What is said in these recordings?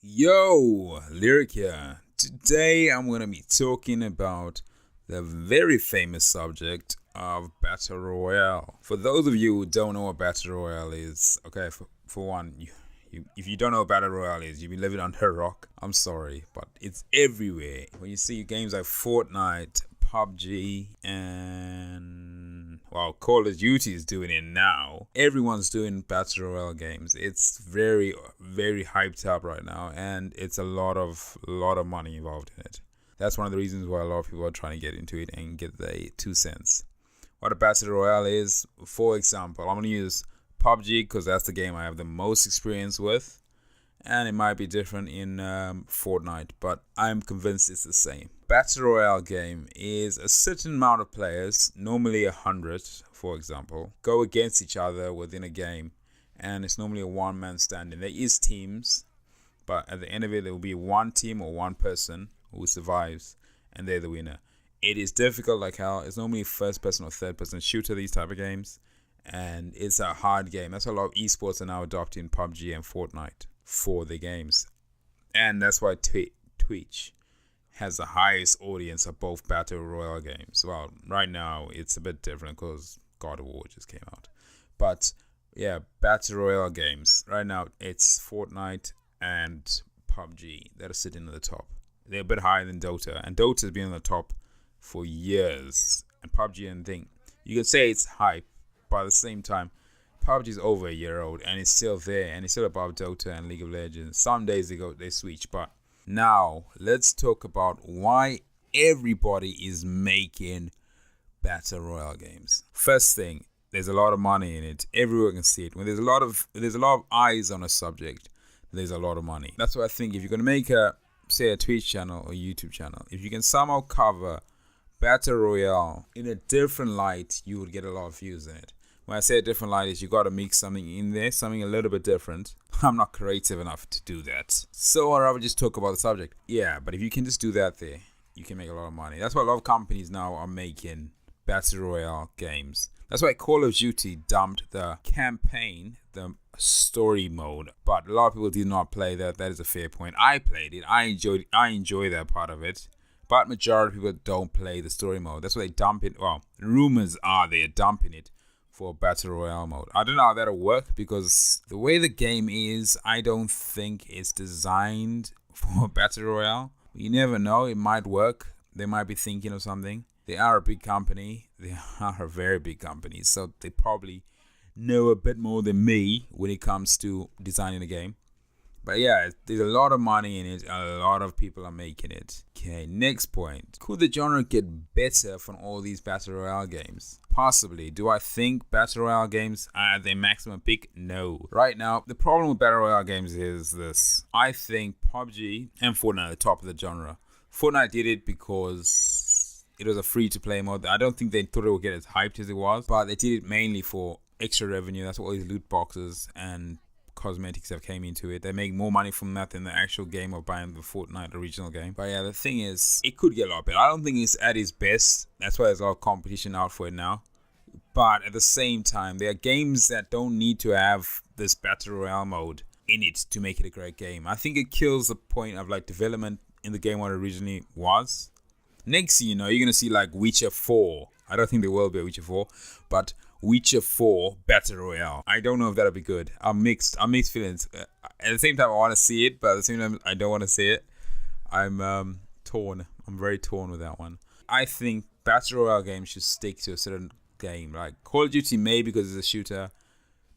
Yo, Lyric here. Today I'm going to be talking about the very famous subject of Battle Royale. For those of you who don't know what Battle Royale is, okay, for one, if you don't know what Battle Royale is, you've been living under a rock. I'm sorry, but it's everywhere. When you see games like Fortnite, PUBG, and Call of Duty is doing it now. Everyone's doing Battle Royale games. It's very, very hyped up right now, and it's a lot of money involved in it. That's one of the reasons why a lot of people are trying to get into it and get their 2 cents. What a Battle Royale is, for example, I'm going to use PUBG because that's the game I have the most experience with, and it might be different in Fortnite, but I'm convinced it's the same. Battle Royale game is a certain amount of players, normally 100 for example, go against each other within a game, and it's normally a one-man standing. There is teams, but at the end of it there will be one team or one person who survives, and they're the winner. It is difficult like hell. It's normally first person or third person shooter, these type of games, and it's a hard game. That's why a lot of esports are now adopting PUBG and Fortnite for the games, and that's why Twitch has the highest audience of both Battle Royale games. Well, right now it's a bit different because God of War just came out, but yeah, Battle Royale games right now it's Fortnite and PUBG that are sitting at the top. They're a bit higher than Dota, and Dota has been on the top for years, and PUBG and thing, you can say it's hype, but at the same time PUBG is over a year old and it's still there, and it's still above Dota and League of Legends. Some days they switch, but now let's talk about why everybody is making Battle Royale games. First thing, there's a lot of money in it. Everyone can see it. When there's a lot of eyes on a subject, there's a lot of money. That's why I think if you're gonna make a Twitch channel or YouTube channel, if you can somehow cover Battle Royale in a different light, you would get a lot of views in it. When I say a different light is you got to mix something in there, something a little bit different. I'm not creative enough to do that, so I'd rather just talk about the subject. Yeah, but if you can just do that there, you can make a lot of money. That's why a lot of companies now are making Battle Royale games. That's why Call of Duty dumped the campaign, the story mode, but a lot of people did not play that. That is a fair point. I played it. I enjoy that part of it. But majority of people don't play the story mode. That's why they dump it. Well, rumors are they're dumping it for Battle Royale mode. I don't know how that'll work, because the way the game is, I don't think it's designed for Battle Royale. You never know, it might work. They might be thinking of something. They are a big company. They are a very big company, so they probably know a bit more than me when it comes to designing a game. But yeah, there's a lot of money in it. A lot of people are making it. Okay, next point. Could the genre get better from all these Battle Royale games? Possibly. Do I think Battle Royale games are at their maximum peak? No. Right now, the problem with Battle Royale games is this. I think PUBG and Fortnite are the top of the genre. Fortnite did it because it was a free-to-play mode. I don't think they thought it would get as hyped as it was, but they did it mainly for extra revenue. That's what all these loot boxes and cosmetics that came into it. They make more money from that than the actual game of buying the Fortnite original game. But yeah, the thing is, it could get a lot better. I don't think it's at its best. That's why there's a lot of competition out for it now. But at the same time, there are games that don't need to have this Battle Royale mode in it to make it a great game. I think it kills the point of like development in the game what it originally was. Next thing you know, you're going to see like Witcher 4. I don't think there will be a Witcher 4, but Witcher 4 Battle Royale. I don't know if that'll be good. I'm mixed feelings. At the same time, I want to see it, but at the same time, I don't want to see it. I'm torn. I'm very torn with that one. I think Battle Royale games should stick to a certain game. Like Call of Duty, maybe because it's a shooter,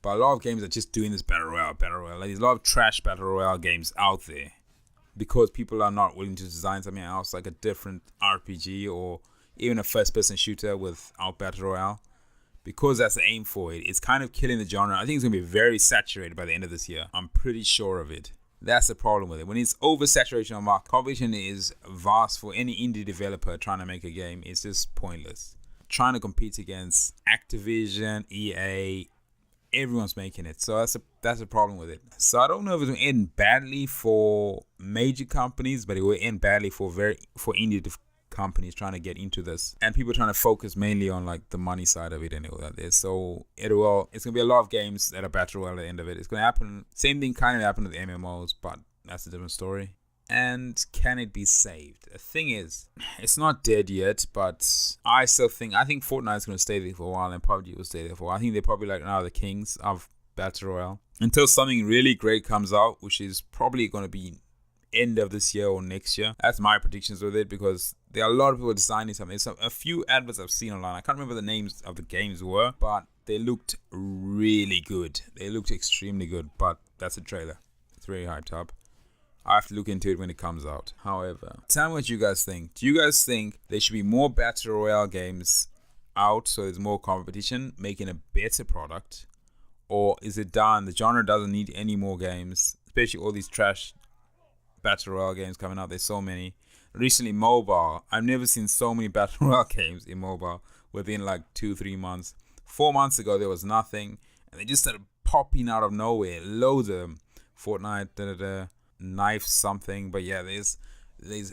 but a lot of games are just doing this Battle Royale. Like, there's a lot of trash Battle Royale games out there because people are not willing to design something else, like a different RPG or even a first-person shooter without Battle Royale. Because that's the aim for it, it's kind of killing the genre. I think it's going to be very saturated by the end of this year. I'm pretty sure of it. That's the problem with it. When it's oversaturation on market, competition is vast for any indie developer trying to make a game. It's just pointless. Trying to compete against Activision, EA, everyone's making it. So that's a problem with it. So I don't know if it's going to end badly for major companies, but it will end badly for indie companies trying to get into this, and people trying to focus mainly on like the money side of it and all that there. So it's gonna be a lot of games that are battle royale at the end of it. It's gonna happen. Same thing kind of happened with the MMOs, but That's a different story. And can it be saved? The thing is, it's not dead yet, but I think Fortnite's going to stay there for a while, and PUBG will stay there for a while. I think they're probably like now the kings of Battle Royale. Until something really great comes out, which is probably going to be end of this year or next year. That's my predictions with it, because there are a lot of people designing something. There's a few adverts I've seen online. I can't remember the names of the games were, but they looked really good. They looked extremely good, but that's a trailer. It's very hyped up. I have to look into it when it comes out. However, tell me what you guys think. Do you guys think there should be more Battle Royale games out so there's more competition, making a better product? Or is it done? The genre doesn't need any more games, especially all these trash Battle Royale games coming out. There's so many. Recently, mobile. I've never seen so many Battle Royale games in mobile within like 2-3 months. 4 months ago, there was nothing, and they just started popping out of nowhere. Loads of them. Fortnite, Knife something, but yeah, there's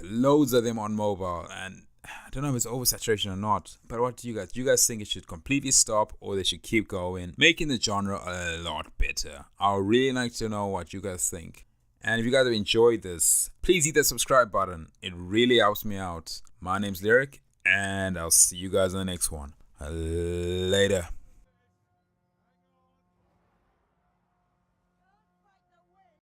loads of them on mobile, and I don't know if it's oversaturation or not. But what do you guys? Do you guys think it should completely stop, or they should keep going, making the genre a lot better? I would really like to know what you guys think. And if you guys have enjoyed this, please hit that subscribe button. It really helps me out. My name's Lyric, and I'll see you guys in the next one. Later.